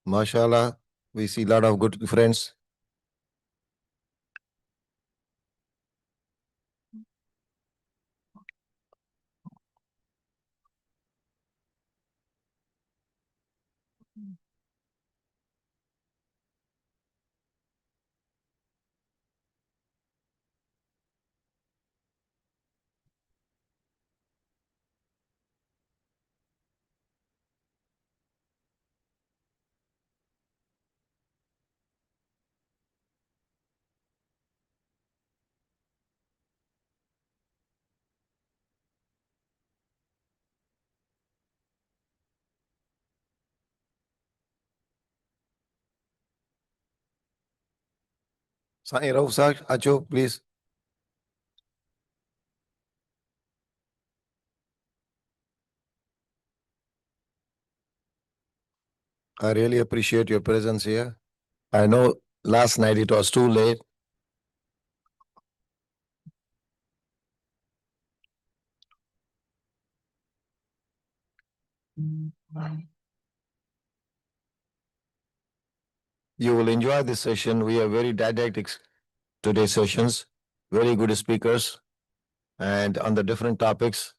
Mashallah, we see a lot of good friends. Sai Rauf sir, Acho, please. I really appreciate your presence here. I know last night it was too late. You will enjoy this session. We have very didactic today's sessions, very good speakers, and on the different topics.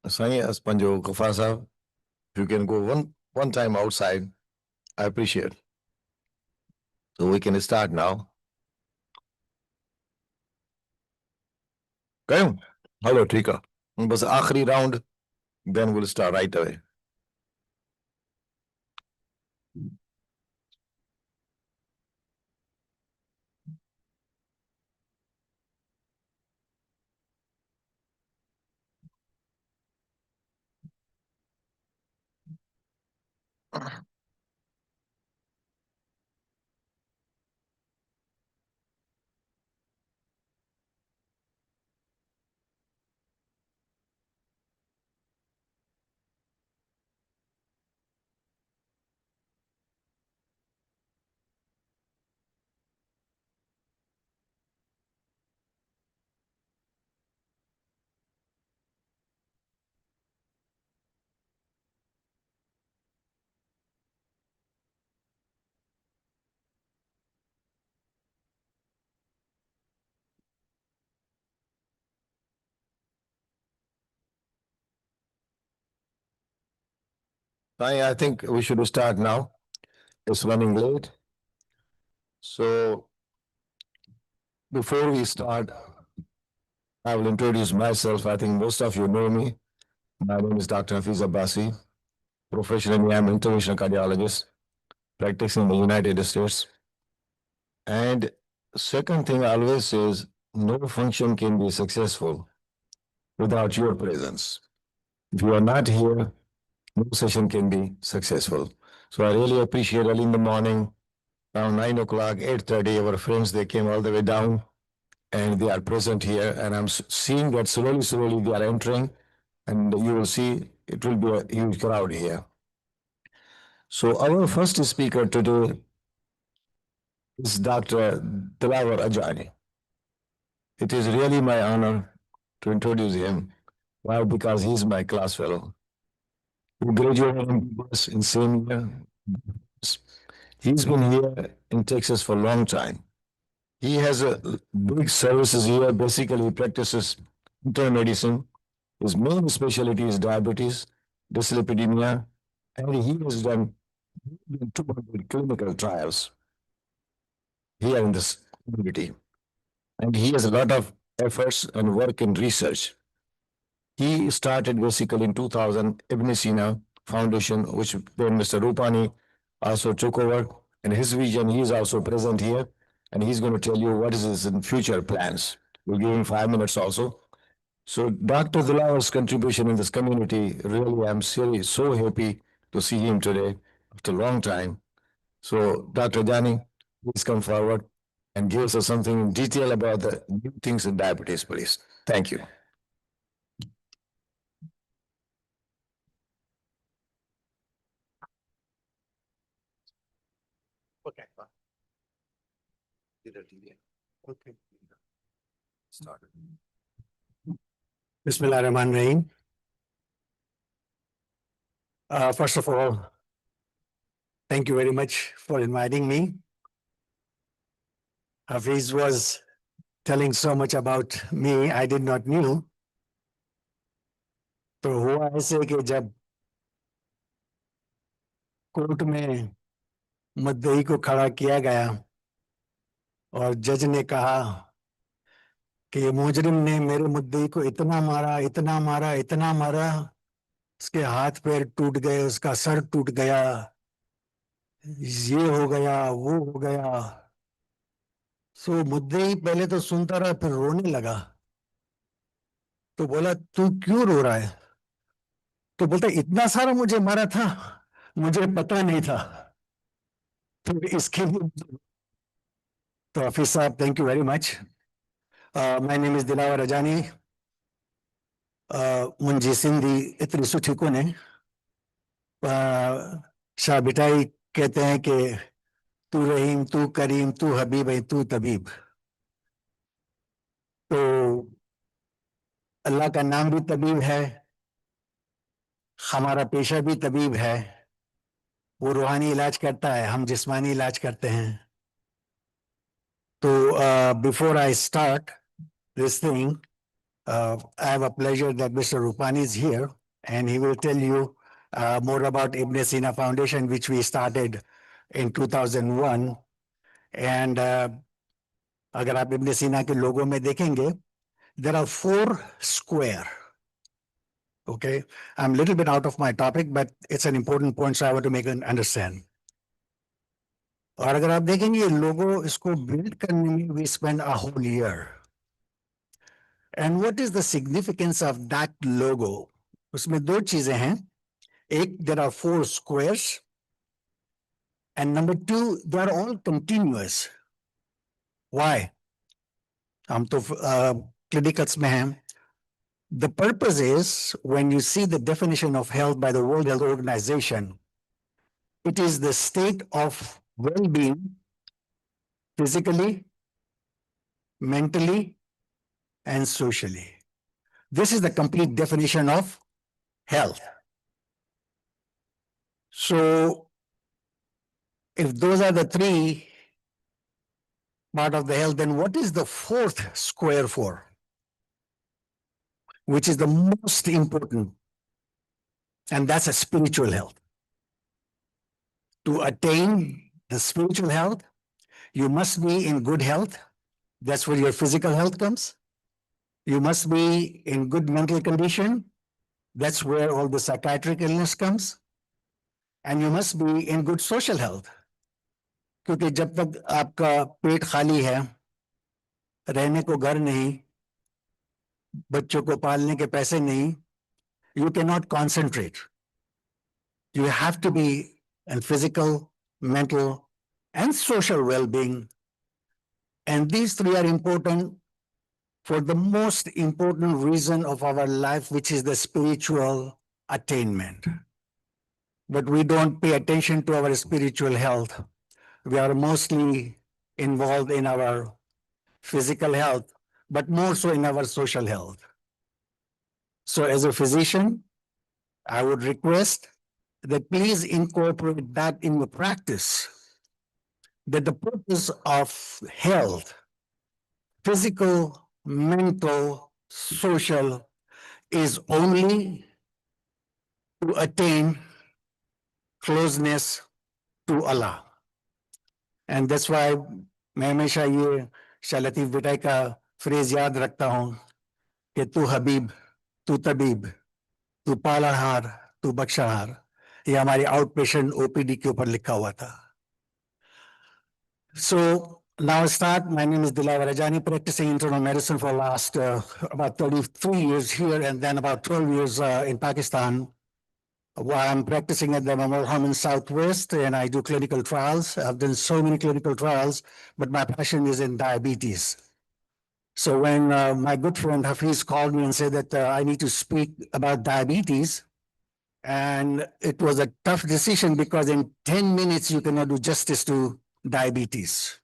Sai Aspanjo Kafasa, if you can go one time outside, I appreciate. So we can start now. Okay? Hello, Tika. बस आखिरी round, then we'll start right away. I think we should start now. It's running late. So before we start, I will introduce myself. I think most of you know me. My name is Dr. Hafiz Abbasi. Professionally, I'm an interventional cardiologist practicing in the United States. And second thing I always say is no function can be successful without your presence. If you are not here, no session can be successful. So I really appreciate early in the morning, around 9 o'clock, 8:30, our friends, they came all the way down and they are present here. And I'm seeing that slowly they are entering, and you will see it will be a huge crowd here. So our first speaker today is Dr. Dilawar Ajani. It is really my honor to introduce him. Why? Because he's my class fellow. He graduated in same year. He's been here in Texas for a long time. He has a big services here. Basically, he practices internal medicine. His main specialty is diabetes, dyslipidemia, and he has done 200 clinical trials here in this community. And he has a lot of efforts and work in research. He started basically in 2000 Ibn Sina Foundation, which then Mr. Rupani also took over. And his vision, he is also present here, and he's going to tell you what is his future plans. We'll give him 5 minutes also. So Dr. Dulawar's contribution in this community, really, I'm so happy to see him today after a long time. So Dr. Jani, please come forward and give us something in detail about the new things in diabetes, please. Thank you. Okay. Okay. Start. Bismillahirrahmanirrahim. First of all, thank you very much for inviting me. Hafiz was telling so much about me I did not knew. तो हुआ ऐसे कि जब court में मुद्दई को खड़ा किया गया और जज ने कहा कि ये मुजरिम ने मेरे मुद्दई को इतना मारा, इतना मारा, इतना मारा, उसके हाथ पैर टूट गए, उसका सर टूट गया, ये हो गया, वो हो गया। सो मुद्दई पहले तो सुनता रहा, फिर रोने लगा। तो बोला तू क्यों रो रहा है? तो बोलता इतना सारा मुझे मारा था, मुझे पता नहीं था। तो इसके लिए तो हाफिज साहब, thank you very much. My name is Dilawar Rajani. मुंजी सिंधी इतनी सुठी कोने. शाह बिटाई कहते हैं कि तू रहीम, तू करीम, तू हबीब है, तू तबीब. तो अल्लाह का नाम भी तबीब है, हमारा पेशा भी तबीब है. वो रूहानी इलाज करता है, हम जिस्मानी इलाज करते हैं. तो before I start this thing, I have a pleasure that Mr. Rupani is here, and he will tell you more about Ibn Sina Foundation, which we started in 2001. And अगर आप Ibn Sina के लोगों में देखेंगे, there are 4 square. Okay, I'm a little bit out of my topic, but it's an important point, so I want to make it understand. और अगर आप देखेंगे ये लोगो इसको बिल्ड करने में we spend a whole year. And what is the significance of that logo? उसमें 2 चीजें हैं. एक, there are 4 squares. And number 2, they are all continuous. Why? हम तो clinicals में हैं. The purpose is, when you see the definition of health by the World Health Organization, it is the state of well-being physically, mentally, and socially. This is the complete definition of health. So, if those are the 3 part of the health, then what is the 4th square for? Which is the most important, and that's a spiritual health. To attain the spiritual health, you must be in good health. That's where your physical health comes. You must be in good mental condition. That's where all the psychiatric illness comes. And you must be in good social health. क्योंकि जब तक आपका पेट खाली है, रहने को घर नहीं, बच्चों को पालने के पैसे नहीं, you cannot concentrate. You have to be in physical, mental, and social well-being. And these 3 are important for the most important reason of our life, which is the spiritual attainment. But we don't pay attention to our spiritual health. We are mostly involved in our physical health, but more so in our social health. So as a physician, I would request that please incorporate that in your practice, that the purpose of health, physical, mental, social, is only to attain closeness to Allah. And that's why मैं हमेशा ये शाह लतीफ बिटाई का phrase याद रखता हूं कि तू हबीब, तू तबीब, तू पालनहार, तू बख्शहार. ये हमारी आउट पेशेंट ओपीडी के ऊपर लिखा हुआ था. So now I start. My name is Dilaver Rajani, practicing internal medicine for last about 33 years here and then about 12 years in Pakistan. While I'm practicing at the Memorial Home in Southwest, and I do clinical trials. I've done so many clinical trials, but my passion is in diabetes. So when my good friend Hafiz called me and said that I need to speak about diabetes, and it was a tough decision because in 10 minutes you cannot do justice to diabetes.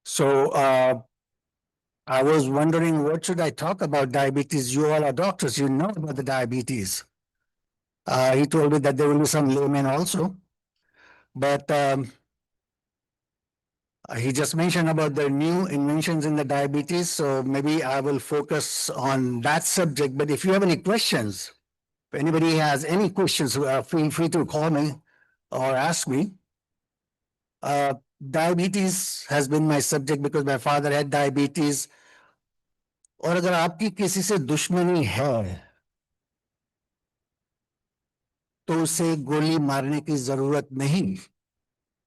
So I was wondering, what should I talk about diabetes? You all are doctors, you know about the diabetes. He told me that there will be some laymen also, but he just mentioned about the new inventions in the diabetes. So maybe I will focus on that subject. But if you have any questions, if anybody has any questions, feel free to call me or ask me. Uh, Diabetes has been my subject because my father had diabetes. और अगर आपकी किसी से दुश्मनी है तो उसे गोली मारने की जरूरत नहीं,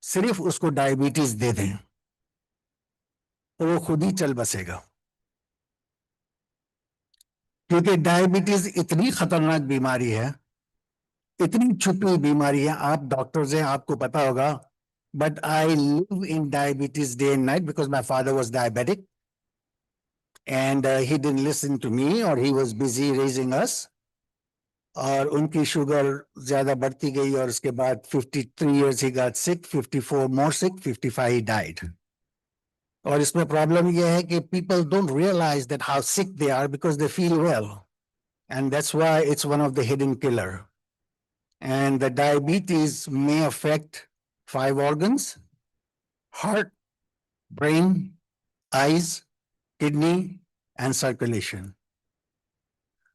सिर्फ उसको डायबिटीज दे दें तो वो खुद ही चल बसेगा। क्योंकि डायबिटीज इतनी खतरनाक बीमारी है, इतनी छुपी हुई बीमारी है, आप डॉक्टर्स हैं, आपको पता होगा, but I live in diabetes day and night because my father was diabetic and he didn't listen to me और he was busy raising us. और उनकी शुगर ज्यादा बढ़ती गई और उसके बाद 53 years he got sick, 54 more sick, 55 he died. और इसमें प्रॉब्लम यह है कि people don't realise that how sick they are because they feel well, and that's why it's one of the hidden killer. And the diabetes may affect 5 organs: heart, brain, eyes, kidney, and circulation.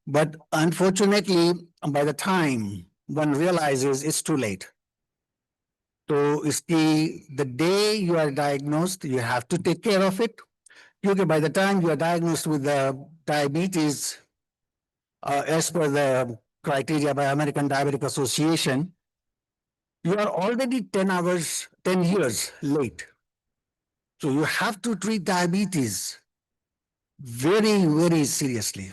But unfortunately, by the time one realizes, it's too late. So the day you are diagnosed, you have to take care of it. Because by the time you are diagnosed with the diabetes, as per the criteria by American Diabetic Association, you are already 10 years late. So you have to treat diabetes very, very seriously.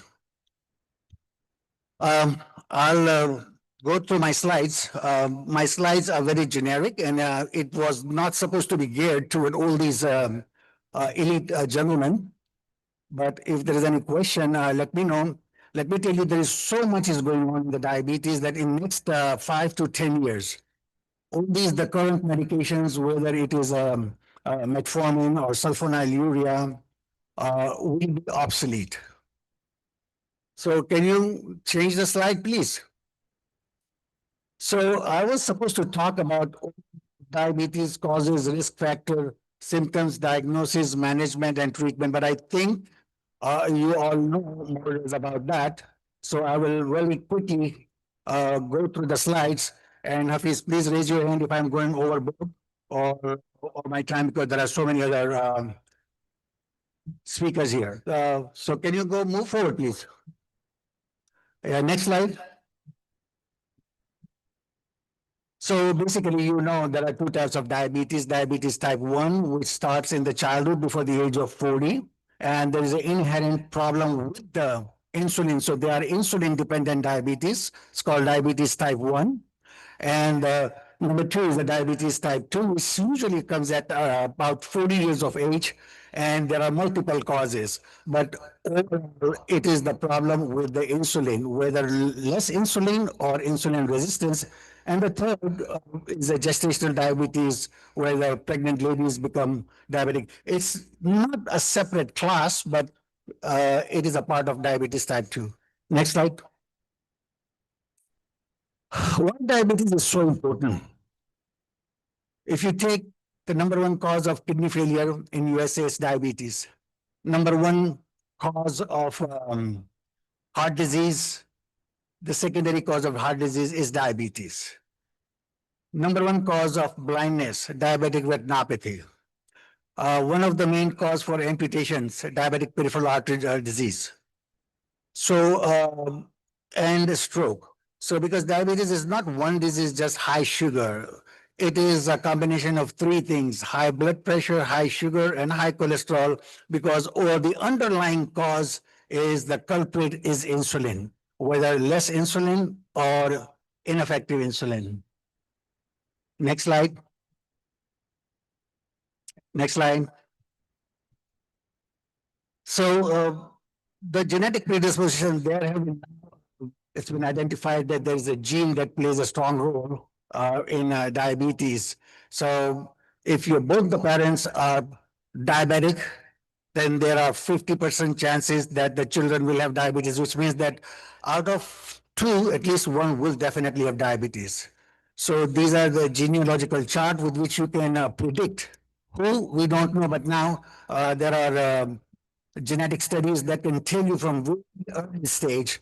I'll go through my slides. My slides are very generic, and it was not supposed to be geared toward all these elite gentlemen. But if there is any question, let me know. Let me tell you, there is so much is going on in the diabetes that in next 5 to 10 years, all these the current medications, whether it is metformin or sulfonylurea, will be obsolete. So can you change the slide, please? So I was supposed to talk about diabetes causes, risk factor, symptoms, diagnosis, management, and treatment, but I think you all know more about that. So I will really quickly go through the slides. And Hafiz, please raise your hand if I'm going overboard or my time, because there are so many other speakers here. So can you move forward, please? Next slide. So basically, you know, there are two types of diabetes. Diabetes type 1, which starts in the childhood before the age of 40. And there is an inherent problem with the insulin. So they are insulin-dependent diabetes. It's called diabetes type 1. And number 2 is the diabetes type 2, which usually comes at about 40 years of age. And there are multiple causes. But overall, it is the problem with the insulin, whether less insulin or insulin resistance. And the third is a gestational diabetes, where the pregnant ladies become diabetic. It's not a separate class, but it is a part of diabetes type 2. Next slide. Why diabetes is so important? If you take the number one cause of kidney failure in USA is diabetes. Number one cause of heart disease, the secondary cause of heart disease is diabetes. Number one cause of blindness, diabetic retinopathy. One of the main cause for amputations, diabetic peripheral artery disease. So, and stroke. So because diabetes is not one disease, just high sugar. It is a combination of three things: high blood pressure, high sugar, and high cholesterol, because or the underlying cause is the culprit is insulin, whether less insulin or ineffective insulin. Next slide. Next slide. So the genetic predisposition, it's been identified that there is a gene that plays a strong role in diabetes. So if both the parents are diabetic, then there are 50% chances that the children will have diabetes, which means that out of two, at least one will definitely have diabetes. So these are the genealogical chart with which you can predict who we don't know, but now there are genetic studies that can tell you from very early stage.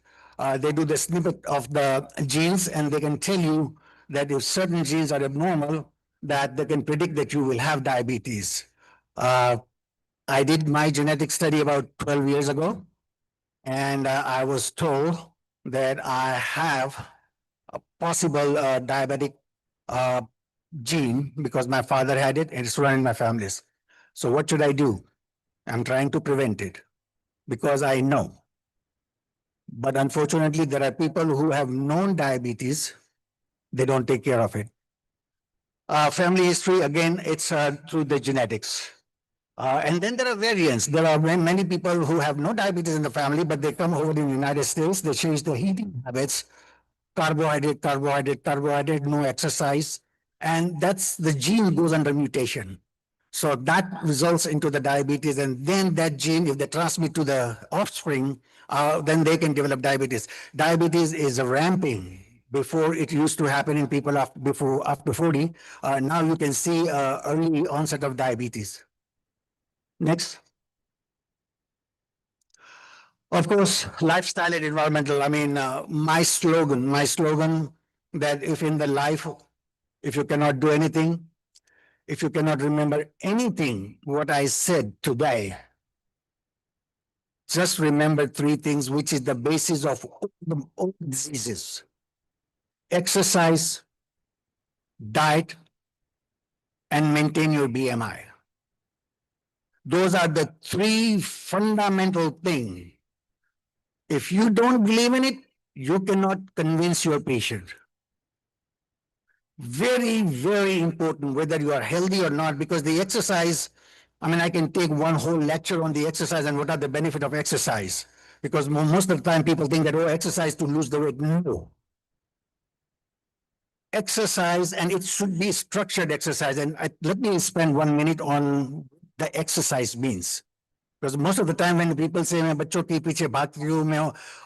They do the snippet of the genes and they can tell you that if certain genes are abnormal, that they can predict that you will have diabetes. I did my genetic study about 12 years ago, and I was told that I have a possible diabetic uh, gene because my father had it and it's run in my families. So what should I do? I'm trying to prevent it because I know. But unfortunately, there are people who have known diabetes, they don't take care of it. Family history, again, it's through the genetics. And then there are variants. There are many people who have no diabetes in the family, but they come over in the United States, they change their eating habits, carbohydrate, carbohydrate, carbohydrate, no exercise. And that's the gene goes under mutation. So that results into the diabetes. And then that gene, if they transmit to the offspring, then they can develop diabetes. Diabetes is ramping. Before it used to happen in people after 40. Now you can see early onset of diabetes. Next. Of course, lifestyle and environmental. I mean, my slogan that if in the life, if you cannot do anything, if you cannot remember anything, what I said today, just remember three things, which is the basis of all diseases: exercise, diet, and maintain your BMI. Those are the three fundamental things. If you don't believe in it, you cannot convince your patient. Very, very important, whether you are healthy or not, because the exercise, I mean, I can take one whole lecture on the exercise and what are the benefit of exercise. Because most of the time people think that, oh, exercise to lose the weight. No. Exercise, and it should be structured exercise. And let me spend 1 minute on the exercise means. Because most of the time when people say मैं बच्चों के पीछे भागती हूँ, मैं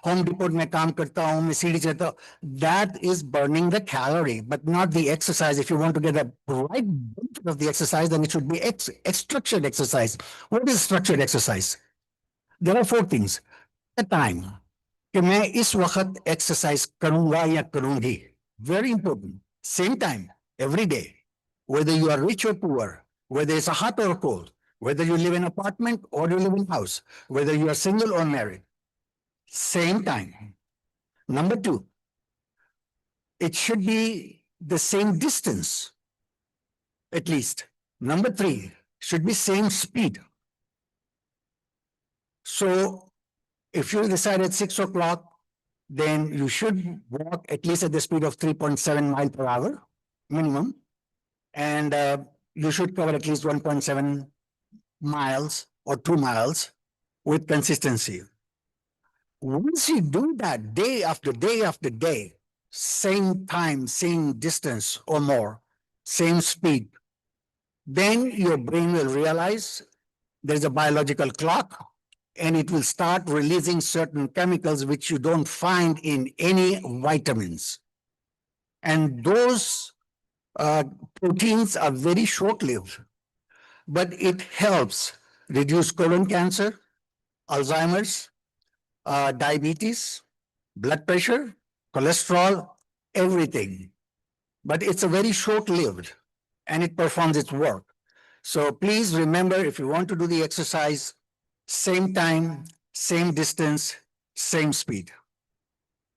home depot में काम करता हूँ, मैं सीढ़ी चढ़ता हूँ, that is burning the calorie, but not the exercise. If you want to get the right benefit of the exercise, then it should be structured exercise. What is structured exercise? There are 4 things. The time कि मैं इस वक्त exercise करूंगा या करूंगी. Very important. Same time, every day, whether you are rich or poor, whether it's a hot or cold, whether you live in an apartment or you live in a house, whether you are single or married, same time. Number 2, it should be the same distance, at least. Number 3, should be same speed. So if you decide at 6 o'clock, then you should walk at least at the speed of 3.7 miles per hour, minimum. And you should cover at least 1.7 miles or 2 miles with consistency. Once you do that day after day after day, same time, same distance or more, same speed, then your brain will realize there's a biological clock and it will start releasing certain chemicals which you don't find in any vitamins. And those proteins are very short-lived, but it helps reduce colon cancer, Alzheimer's, diabetes, blood pressure, cholesterol, everything. But it's a very short-lived and it performs its work. So please remember, if you want to do the exercise, same time, same distance, same speed.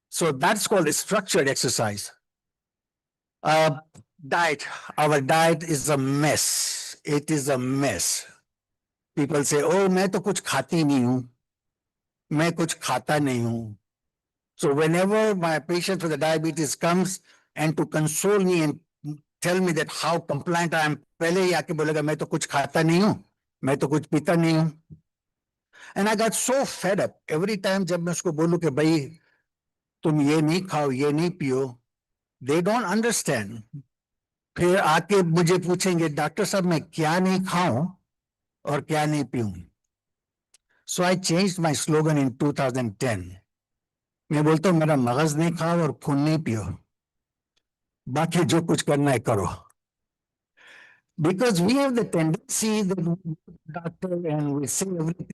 So that's called a structured exercise. Diet. Our diet is a mess. It is a mess. People say, oh, मैं तो कुछ खाती नहीं हूँ. मैं कुछ खाता नहीं हूँ. So whenever my patient with the diabetes comes and to console me and tell me that how compliant I am, पहले ही आके बोलेगा मैं तो कुछ खाता नहीं हूँ, मैं तो कुछ पीता नहीं हूँ. And I got so fed up every time जब मैं उसको बोलूं कि भाई तुम ये नहीं खाओ, ये नहीं पियो, they don't understand. फिर आके मुझे पूछेंगे डॉक्टर साहब मैं क्या नहीं खाऊं, और क्या नहीं पीऊं. So I changed my slogan in 2010. मैं बोलता हूं मेरा मगज नहीं खाओ और खून नहीं पियो, बाकी जो कुछ करना है करो. Because we have the tendency that we go to the doctor and we say everything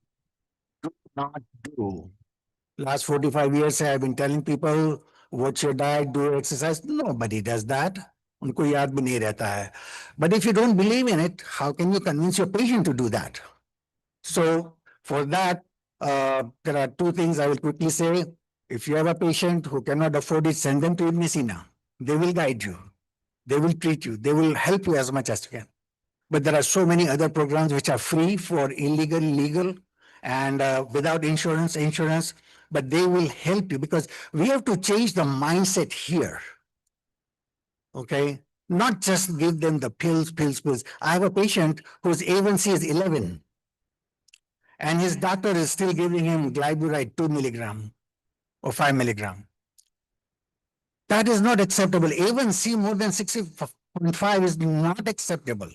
do not do. Last 45 years, I've been telling people, watch your diet, do exercise. Nobody does that. उनको याद भी नहीं रहता है. But if you don't believe in it, how can you convince your patient to do that? So for that, there are two things I will quickly say. If you have a patient who cannot afford it, send them to Ibn Sina. They will guide you. They will treat you. They will help you as much as you can. But there are so many other programs which are free for illegal, legal, and without insurance, but they will help you because we have to change the mindset here. Okay? Not just give them the pills. I have a patient whose A1C is 11, and his doctor is still giving him glyburide 2 milligram or 5 milligram. That is not acceptable. A1C more than 60.5 is not acceptable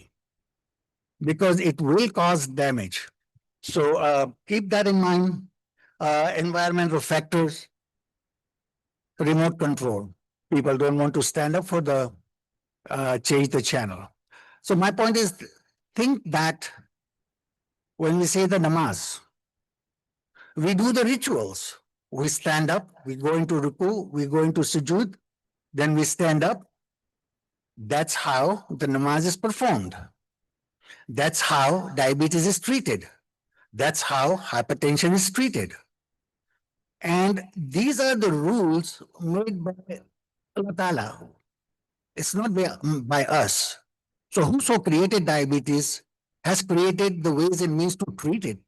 because it will cause damage. So keep that in mind. Environmental factors, remote control. People don't want to stand up for the change the channel. So my point is, think that when we say the namaz, we do the rituals. We stand up, we go into ruku, we go into sujood, then we stand up. That's how the namaz is performed. That's how diabetes is treated. That's how hypertension is treated. And these are the rules made by Allah Ta'ala. It's not by us. So whoso created diabetes has created the ways and means to treat it.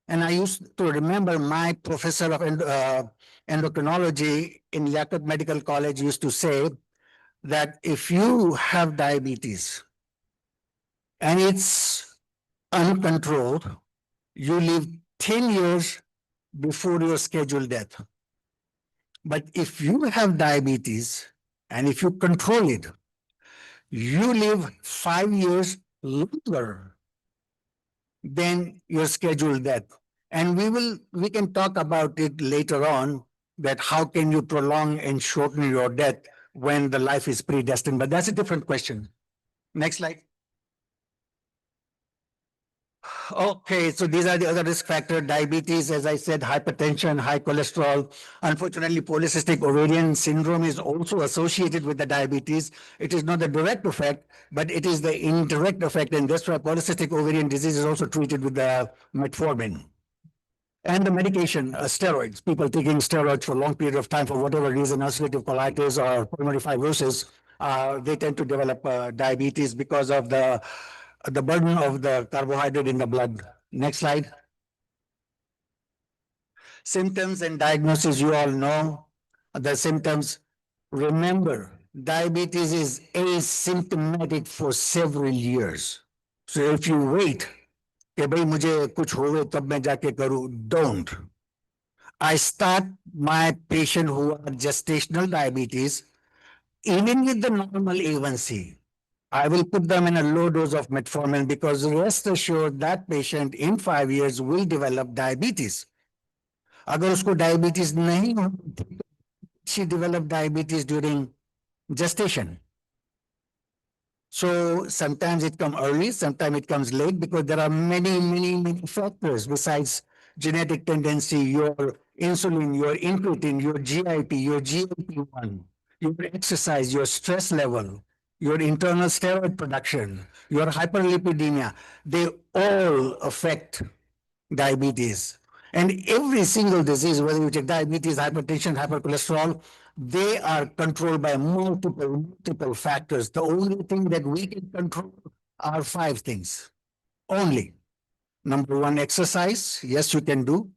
And I used to remember my professor of endocrinology in Liaquat Medical College used to say that if you have diabetes and it's uncontrolled, you live 10 years before your scheduled death. But if you have diabetes and if you control it, you live 5 years longer than your scheduled death. And we can talk about it later on, that how can you prolong and shorten your death when the life is predestined, but that's a different question. Next slide. Okay, so these are the other risk factors: diabetes, as I said, hypertension, high cholesterol. Unfortunately, polycystic ovarian syndrome is also associated with the diabetes. It is not the direct effect, but it is the indirect effect, and that's why polycystic ovarian disease is also treated with the metformin. And the medication, steroids, people taking steroids for a long period of time for whatever reason, ulcerative colitis or pulmonary fibrosis, they tend to develop diabetes because of the burden of the carbohydrate in the blood. Next slide. Symptoms and diagnosis, you all know the symptoms. Remember, diabetes is asymptomatic for several years. So if you wait, कि भाई मुझे कुछ होवे तब मैं जाके करूं, don't. I start my patient who are gestational diabetes, even with the normal A1C. I will put them in a low dose of metformin because rest assured that patient in 5 years will develop diabetes. अगर उसको diabetes नहीं हो, she developed diabetes during gestation. So sometimes it comes early, sometimes it comes late because there are many factors besides genetic tendency, your insulin, your incretin, your GIP, your GLP-1, your exercise, your stress level, your internal steroid production, your hyperlipidemia. They all affect diabetes. And every single disease, whether you take diabetes, hypertension, hypercholesterol, they are controlled by multiple factors. The only thing that we can control are 5 things only. Number 1, exercise. Yes, you can do.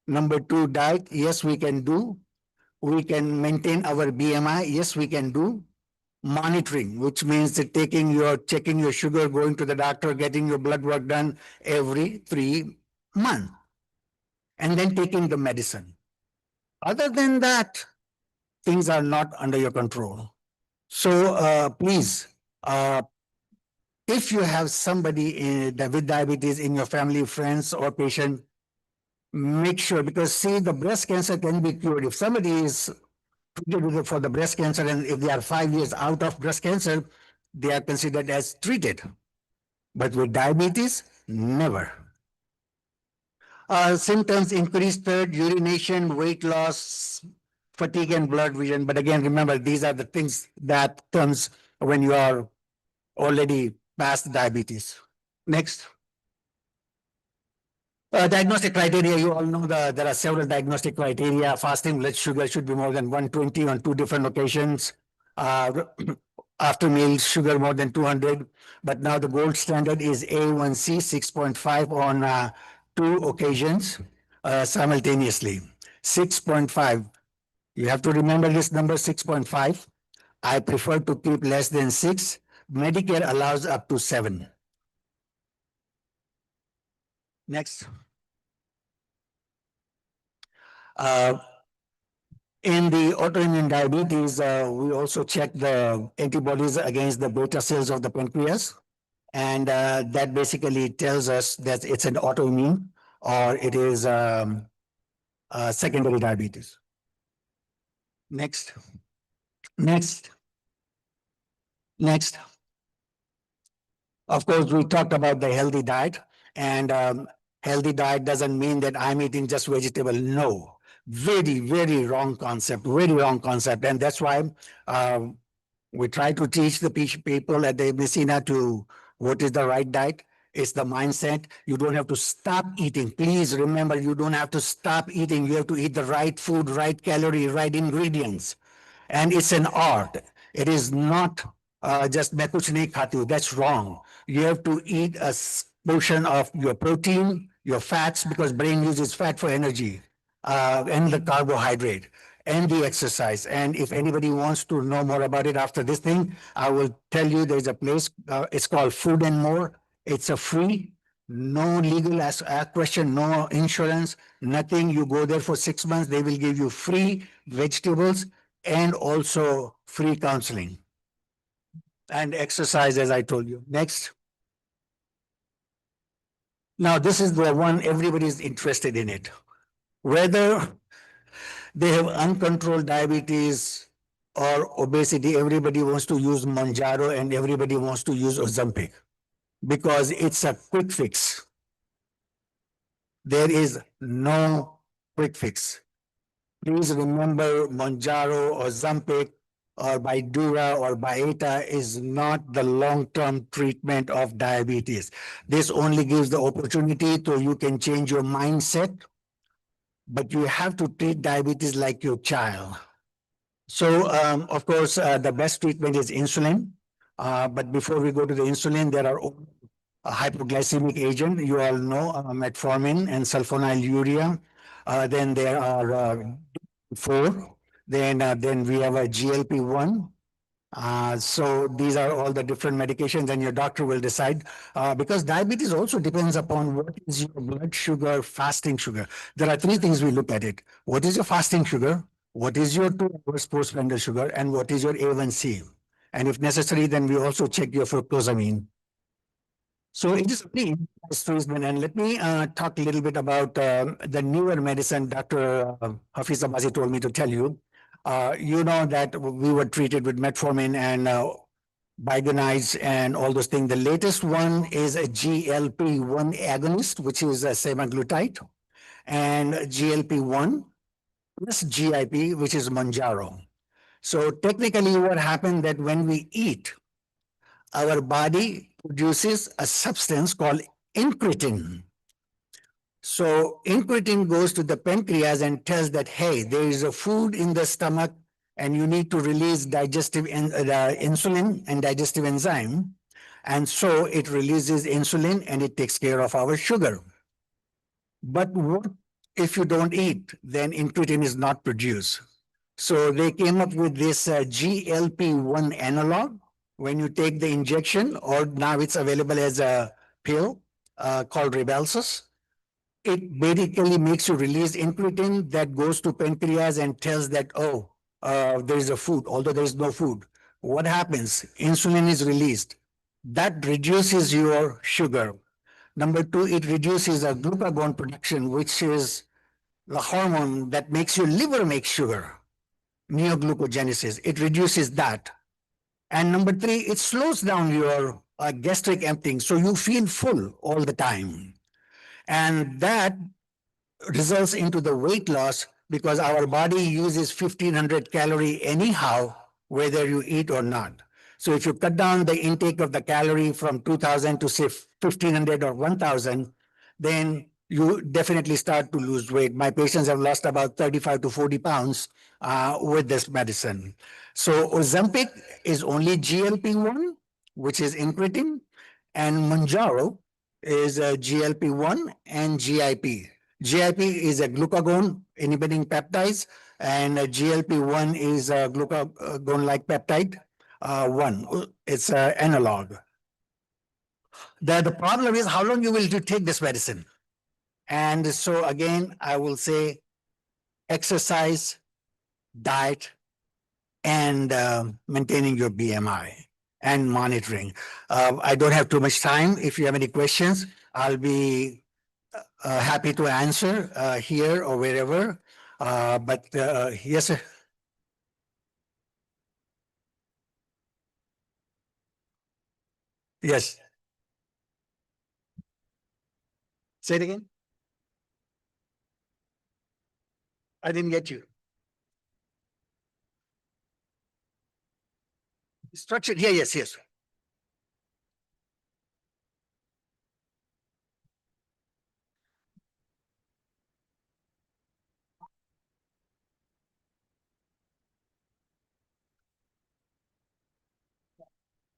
Number 2, diet. Yes, we can do. We can maintain our BMI. Yes, we can do. Monitoring, which means that checking your sugar, going to the doctor, getting your blood work done every 3 months, and then taking the medicine. Other than that, things are not under your control. So please if you have somebody with diabetes in your family, friends, or patient, make sure, because see, the breast cancer can be cured. If somebody is treated for the breast cancer, and if they are 5 years out of breast cancer, they are considered as treated. But with diabetes, never. Symptoms: increased thirst, urination, weight loss, fatigue, and blurred vision. But again, remember, these are the things that comes when you are already past diabetes. Next. Diagnostic criteria, you all know there are several diagnostic criteria. Fasting blood sugar should be more than 120 on 2 different occasions. After meals, sugar more than 200. But now the gold standard is A1C 6.5 on 2 occasions simultaneously. 6.5. You have to remember this number, 6.5. I prefer to keep less than 6. Medicare allows up to 7. Next. In the autoimmune diabetes, we also check the antibodies against the beta cells of the pancreas. And that basically tells us that it's an autoimmune or it is secondary diabetes. Next. Next. Next. Of course, we talked about the healthy diet, and healthy diet doesn't mean that I'm eating just vegetable. No, very, very wrong concept, very wrong concept. And that's why we try to teach the people at the Messina to what is the right diet. It's the mindset. You don't have to stop eating. Please remember, you don't have to stop eating. You have to eat the right food, right calorie, right ingredients. And it's an art. It is not just मैं कुछ नहीं खाती हूँ. That's wrong. You have to eat a portion of your protein, your fats, because brain uses fat for energy, and the carbohydrate and the exercise. And if anybody wants to know more about it after this thing, I will tell you there's a place, it's called Food and More. It's a free, no legal question, no insurance, nothing. You go there for 6 months, they will give you free vegetables and also free counseling and exercise, as I told you. Next. Now, this is the one everybody is interested in it. Whether they have uncontrolled diabetes or obesity, everybody wants to use Monjaro and everybody wants to use Ozempic because it's a quick fix. There is no quick fix. Please remember, Monjaro or Ozempic or Bidura or Byetta is not the long-term treatment of diabetes. This only gives the opportunity so you can change your mindset, but you have to treat diabetes like your child. So, of course, the best treatment is insulin. But before we go to the insulin, there are a hypoglycemic agent. You all know metformin and sulfonylurea. Then there are 4. Then we have a GLP-1. So these are all the different medications, and your doctor will decide, because diabetes also depends upon what is your blood sugar, fasting sugar. There are 3 things we look at it. What is your fasting sugar? What is your 2 hours post-prandial sugar? And what is your A1C? And if necessary, then we also check your fructosamine. So it is really interesting, and let me talk a little bit about the newer medicine Dr. Hafiz Abbasi told me to tell you. You know that we were treated with metformin and bigonides and all those things. The latest one is a GLP-1 agonist, which is a semaglutide, and GLP-1 plus GIP, which is Monjaro. So technically what happened that when we eat, our body produces a substance called incretin. So incretin goes to the pancreas and tells that, hey, there is a food in the stomach and you need to release digestive insulin and digestive enzyme. And so it releases insulin and it takes care of our sugar. But what if you don't eat? Then incretin is not produced. So they came up with this GLP-1 analog. When you take the injection, or now it's available as a pill called Rybelsus, it basically makes you release incretin that goes to pancreas and tells that, oh, there is a food, although there is no food. What happens? Insulin is released. That reduces your sugar. Number two, it reduces the glucagon production, which is the hormone that makes your liver make sugar, neoglucogenesis. It reduces that. And number three, it slows down your gastric emptying, so you feel full all the time. And that results into the weight loss because our body uses 1500 calorie anyhow, whether you eat or not. So if you cut down the intake of the calorie from 2000 to say 1500 or 1000, then you definitely start to lose weight. My patients have lost about 35 to 40 pounds with this medicine. So Ozempic is only GLP-1, which is incretin, and Manjaro is GLP-1 and GIP. GIP is a glucagon inhibiting peptides, and GLP-1 is a glucagon-like peptide one. It's an analog. The problem is how long you will take this medicine. And so again, I will say exercise, diet, and maintaining your BMI and monitoring. I don't have too much time. If you have any questions, I'll be happy to answer here or wherever. But yes, sir. Yes. Say it again. I didn't get you. Structured. Yeah, yes, yes.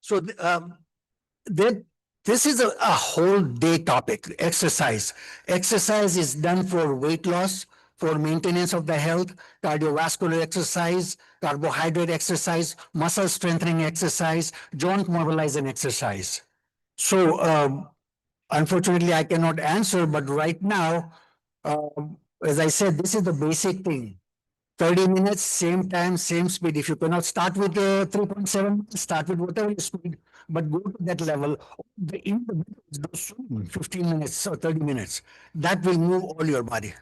So that this is a whole day topic. Exercise. Exercise is done for weight loss, for maintenance of the health, cardiovascular exercise, carbohydrate exercise, muscle strengthening exercise, joint mobilizing exercise. So unfortunately, I cannot answer, but right now, as I said, this is the basic thing. 30 minutes, same time, same speed. If you cannot start with 3.7, start with whatever your speed, but go to that level. The individuals do soon, 15 minutes or 30 minutes. That will move all your body.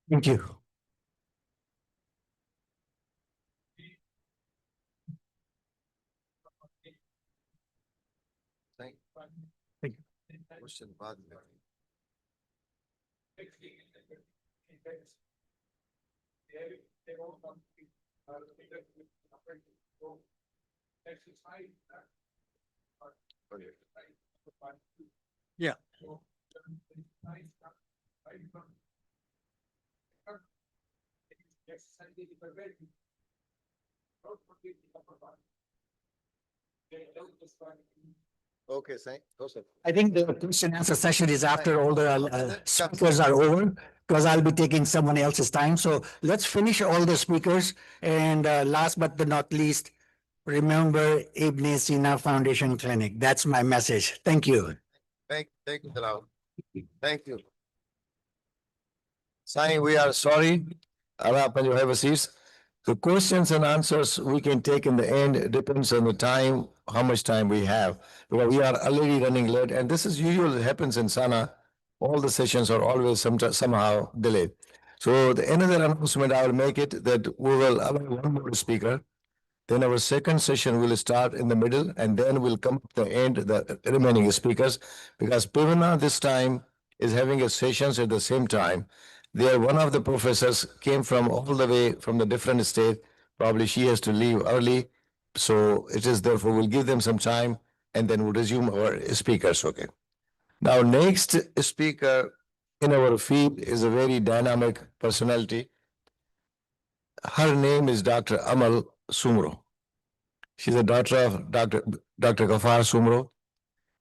Thank you. Thank Thank you. Question बाद में. Yeah. Okay, thank. I think the question answer session is after all the speakers are over, because I'll be taking someone else's time. So let's finish all the speakers. And last but not least, remember Ibn Sina Foundation Clinic. That's my message. Thank you. Thank you, Talal. Thank you. Sai, we are sorry. Arap, you have a seat. The questions and answers we can take in the end. It depends on the time, how much time we have. Because we are already running late, and this is usually happens in Sana. All the sessions are always somehow delayed. So the another announcement I will make it that we will allow one more speaker. Then our second session will start in the middle, and then we'll come to the end, the remaining speakers, because Pivana this time is having a sessions at the same time. There, one of the professors came from all the way from the different state. Probably she has to leave early, so it is therefore we'll give them some time, and then we'll resume our speakers. Okay. Now, next speaker in our field is a very dynamic personality. Her name is Dr. Amal Sumro. She's a daughter of Dr. Gafar Sumro.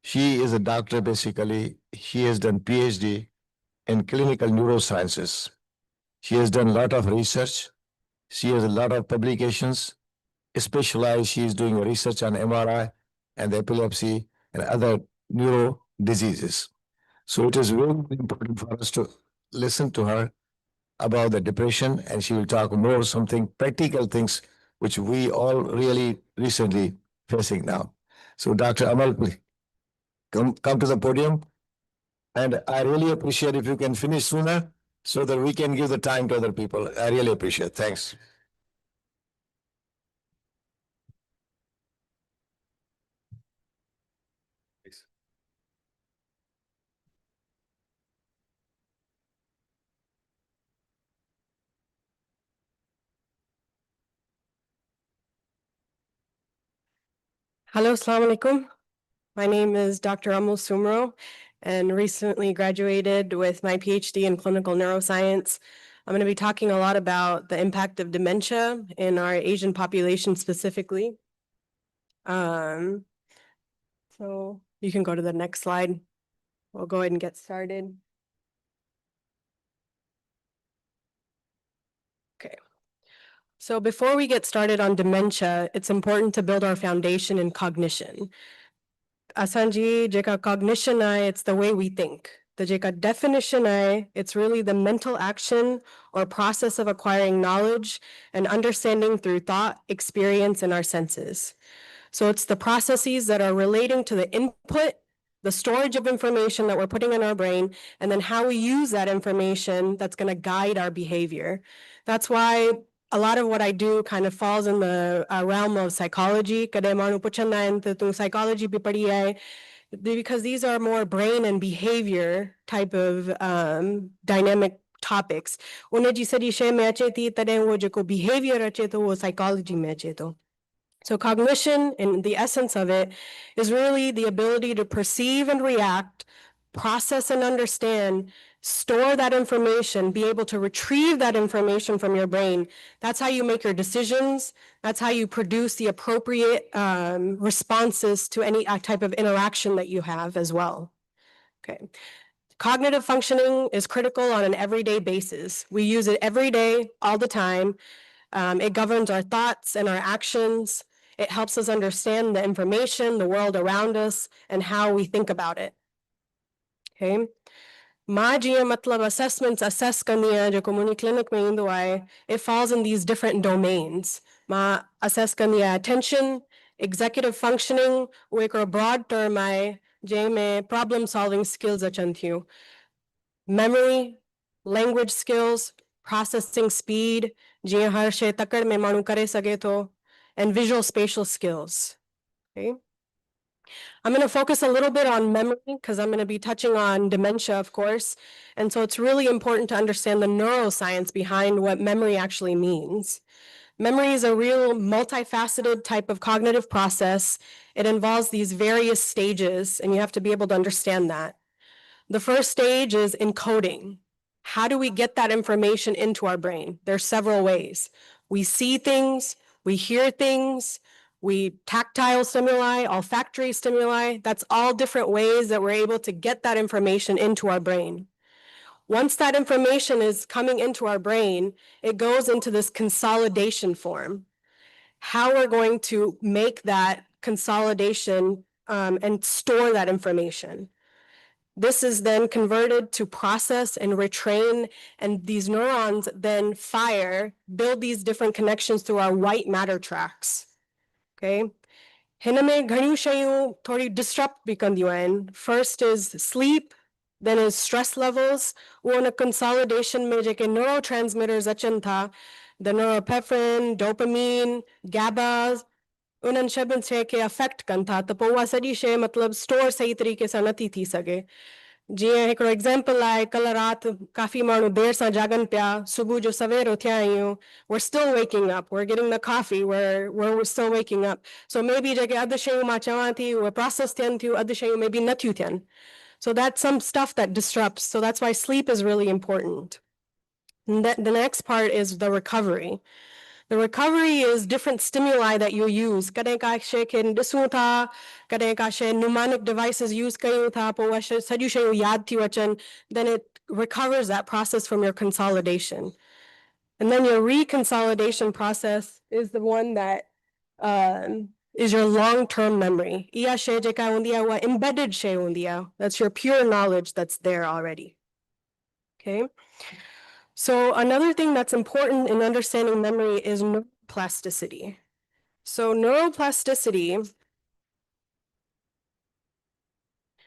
She is a doctor basically. She has done PhD in clinical neurosciences. She has done a lot of research. She has a lot of publications. Specialized, she is doing research on MRI and epilepsy and other neuro diseases. So it is very important for us to listen to her about the depression, and she will talk more something practical things which we all really recently facing now. So Dr. Amal, please come to the podium. And I really appreciate if you can finish sooner so that we can give the time to other people. I really appreciate it. Thanks. Hello, Assalamu alaikum. My name is Dr. Amul Sumro and recently graduated with my PhD in clinical neuroscience. I'm going to be talking a lot about the impact of dementia in our Asian population specifically. So you can go to the next slide. We'll go ahead and get started. Okay. So before we get started on dementia, it's important to build our foundation in cognition. Asanji, jeka cognition ai, it's the way we think. The jeka definition ai, it's really the mental action or process of acquiring knowledge and understanding through thought, experience, and our senses. So it's the processes that are relating to the input, the storage of information that we're putting in our brain, and then how we use that information that's going to guide our behavior. That's why a lot of what I do kind of falls in the realm of psychology. Kade manu puchanda hain to tu psychology bhi padhi hai, because these are more brain and behavior type of dynamic topics. Unhe ji sadi shay mein ache thi tade wo jeko behavior ache to wo psychology mein ache to. So cognition, in the essence of it, is really the ability to perceive and react, process and understand, store that information, be able to retrieve that information from your brain. That's how you make your decisions. That's how you produce the appropriate responses to any type of interaction that you have as well. Okay. Cognitive functioning is critical on an everyday basis. We use it every day, all the time. It governs our thoughts and our actions. It helps us understand the information, the world around us, and how we think about it. Okay. Majiya matlab assessments assess kaniya jo community clinic mein indo aaye, it falls in these different domains. Ma assess kaniya attention, executive functioning, wo ek broad term aaye, je mein problem solving skills achan thiyu. Memory, language skills, processing speed, जीअं हर शइ तकड़ में माण्हू करे सघे थो, and visual spatial skills. Okay. I'm going to focus a little bit on memory because I'm going to be touching on dementia, of course. And so it's really important to understand the neuroscience behind what memory actually means. Memory is a real multifaceted type of cognitive process. It involves these various stages, and you have to be able to understand that. The first stage is encoding. How do we get that information into our brain? There's several ways. We see things, we hear things, we tactile stimuli, olfactory stimuli. That's all different ways that we're able to get that information into our brain. Once that information is coming into our brain, it goes into this consolidation form. How we're going to make that consolidation and store that information. This is then converted to process and retrain, and these neurons then fire, build these different connections through our white matter tracks. Okay. हिन में घणियूं शयूं थोड़ी disrupt भी कंदियूं आहिनि. First is sleep, then is stress levels. उहो उन consolidation में जेके neurotransmitters अचनि था, the norepinephrine, dopamine, GABA, उन्हनि सभिनि शइ खे affect कनि था, त पोइ उहा सॼी शइ मतिलबु store सही तरीक़े सां नथी थी सघे. जीअं हिकिड़ो एग्जाम्पल आहे, कल्ह राति काफ़ी माण्हू देर सां जागनि पिया, सुबुह जो सवेर उथिया आहियूं, we're still waking up, we're getting the coffee, we're still waking up. So maybe जेके अधु शयूं मां चवां थी उहे process थियनि थियूं, अधु शयूं maybe नथियूं थियनि. So that's some stuff that disrupts. So that's why sleep is really important. And the next part is the recovery. The recovery is different stimuli that you use. कॾहिं का शइ खे ॾिसूं था, कॾहिं का शइ mnemonic devices use कयूं था, पोइ उहा सॼियूं शयूं यादि थियूं अचनि. Then it recovers that process from your consolidation. And then your reconsolidation process is the one that is your long-term memory. Iya she je ka hundiya wa embedded she hundiya. That's your pure knowledge that's there already. Okay. So another thing that's important in understanding memory is neuroplasticity. So neuroplasticity,